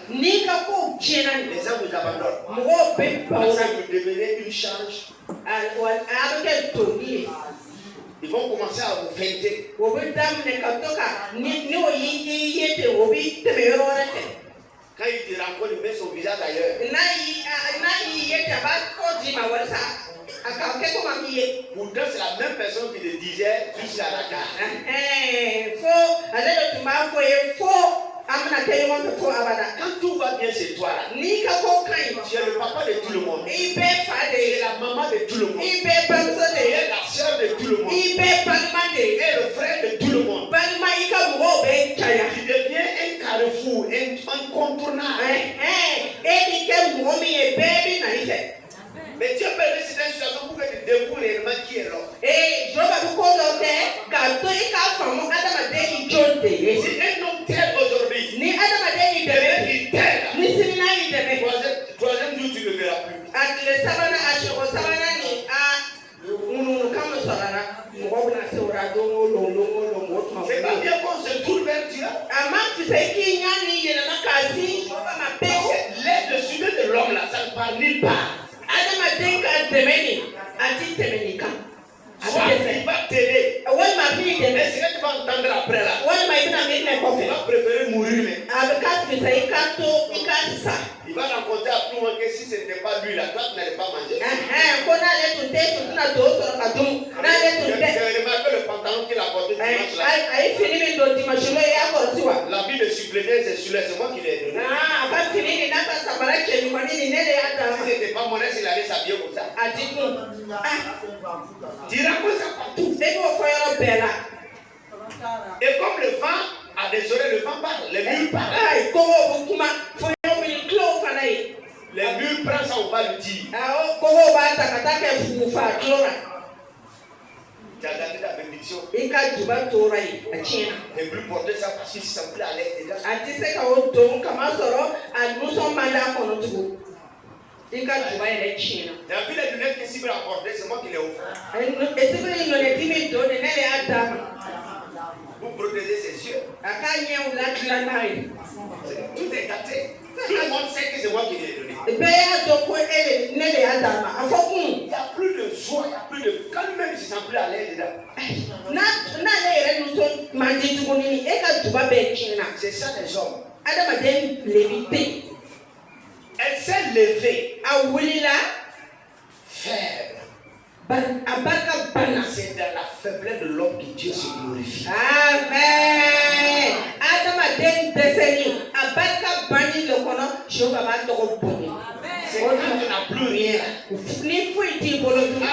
Les gens vous abandonnent. Parce que vous devenez une charge. Ils vont commencer à vous feinter. Quand il te rencontre, il met son visage ailleurs. Pourtant, c'est la même personne qui le disait jusqu'à la gare. Quand tout va bien chez toi, tu es le papa de tout le monde. Tu es la maman de tout le monde. Tu es la soeur de tout le monde. Tu es le frère de tout le monde. Tu deviens un carrefour, un incontournable. Mais Dieu peut laisser une situation pour que tu découvres réellement qui est l'homme. Si un homme tel aujourd'hui, il tel. Troisième jour, tu ne le verras plus. C'est pas bien qu'on se tourne vers Dieu. L'aide suivie de l'homme là, ça ne parle nulle part. Soit il va t'aider. Mais ce que tu vas entendre après là, tu vas préférer mourir. Il va rencontrer à tout le monde que si ce n'était pas lui là, toi tu n'allais pas manger. J'ai remarqué le pantalon qu'il a porté dimanche là. L'habit de supplément c'est celui-là, c'est moi qui l'ai donné. Si ce n'était pas mon ex, il allait s'habiller comme ça. Tu racontes ça partout. Et comme le vent a des oreilles, le vent parle, les murs parlent. Les murs prennent ça, on va le dire. Tu as gardé ta bénédiction. Et plus porter ça parce qu'il semblait aller dedans. La vie des lunettes que Sybille a portées, c'est moi qui l'ai offert. Pour protéger ses yeux. Tout est gâté. Tout le monde sait que c'est moi qui l'ai donné. Il n'y a plus de joie, il n'y a plus de... Quand même il se semblait aller dedans. C'est ça les hommes. Elle s'est levée. Faible. C'est dans la faiblesse de l'homme que Dieu se glorifie. Amen. C'est quand tu n'as plus rien. Tu as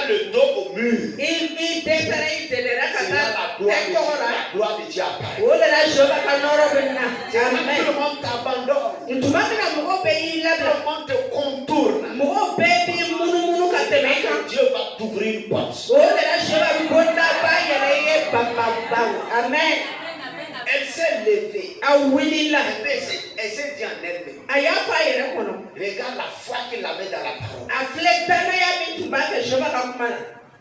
le dos au mur. C'est la gloire de Dieu apparaît. C'est quand tout le monde t'abandonne. Tout le monde te contourne. Dieu va t'ouvrir une porte. Amen. Elle s'est levée. Elle s'est dit en elle-même. Regarde la foi qu'il avait dans la parole.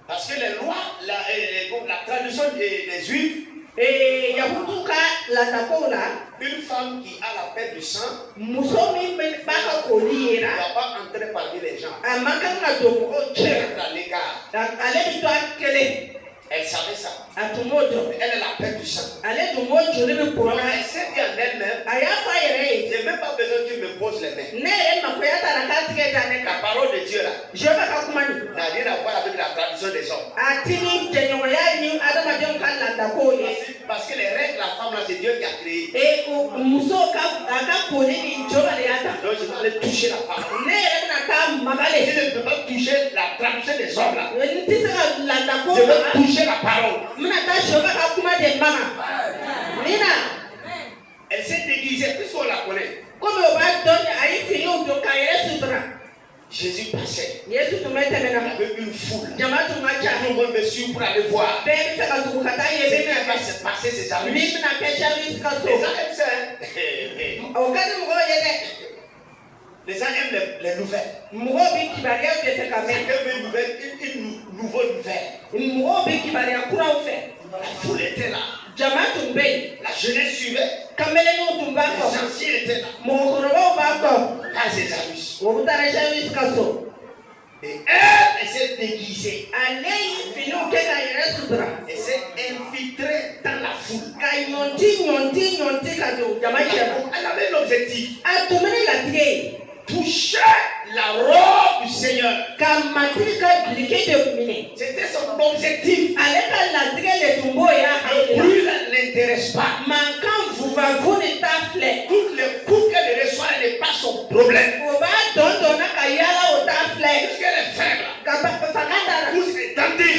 Parce que les lois, la tradition des Juifs, une femme qui a la perte du sang ne va pas entrer parmi les gens. Elle va être à l'écart. Elle savait ça. Elle est la perte du sang. Elle s'est dit en elle-même, je n'ai même pas besoin qu'il me pose les mains. La parole de Dieu là n'a rien à voir avec la tradition des hommes. Parce que les règles de la femme là, c'est Dieu qui a créé. Donc je vais aller toucher la parole. Si je ne peux pas toucher la tradition des hommes là, je vais toucher la parole. Elle s'est déguisée, puisqu'on la connaît. Jésus passait. Il y avait une foule. Tout le monde me suit pour aller voir. C'est quand il va se passer ses amis. Les gens aiment les nouvelles. C'est une nouvelle nouvelle. La foule était là. La jeunesse suivait. Les anciens étaient là. Pas ses amis. Et elle s'est déguisée. Elle s'est infiltrée dans la foule. Elle avait l'objectif. Toucher la robe du Seigneur. C'était son objectif. Le bruit ne l'intéresse pas. Toutes les coups qu'elle reçoit n'est pas son problème. Parce qu'elle est faible. Vous étendez.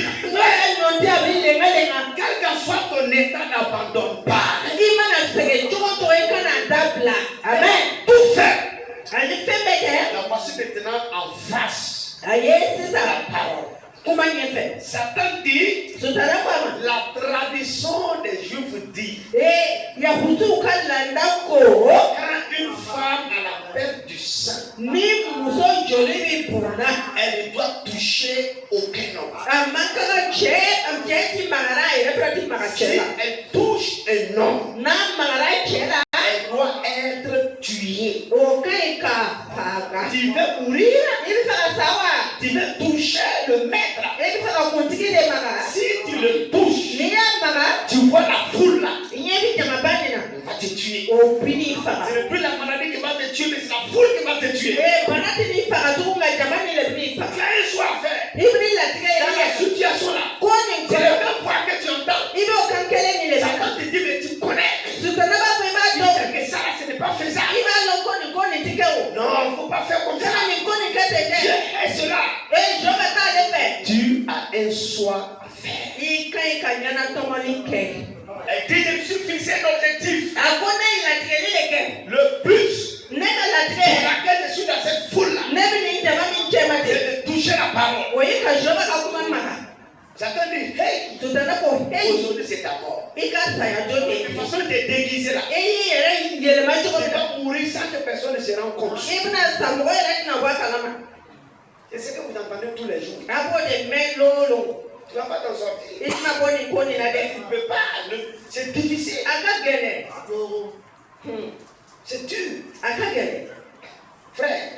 Quel qu'en soit ton état, n'abandonne pas. Amen. Tout fait. La voici maintenant en face. La parole. Satan dit, la tradition des Juifs dit, quand une femme a la perte du sang, elle ne doit toucher aucun homme. Si elle touche un homme, elle doit être tuée. Tu veux mourir? Tu veux toucher le maître? Si tu le touches, tu vois la foule là. Elle va te tuer. Ce n'est plus la maladie qui va te tuer, mais c'est la foule qui va te tuer. Tu as un choix à faire. Dans la situation là, c'est le même point que tu entends. Satan te dit, mais tu connais. Tu sais que ça, ce n'est pas faisable. Non, il ne faut pas faire comme ça. Dieu est cela. Tu as un choix à faire. Elle dit, je me suis fixé un objectif. Le plus pour laquelle je suis dans cette foule-là, c'est de toucher la parole. Satan dit, hey, aujourd'hui c'est ta mort. De toute façon, tu es déguisé là. Tu vas mourir sans que personne ne se rende compte. C'est ce que vous entendez tous les jours. Tu ne vas pas t'en sortir. Tu ne peux pas. C'est difficile. C'est dur. Frère,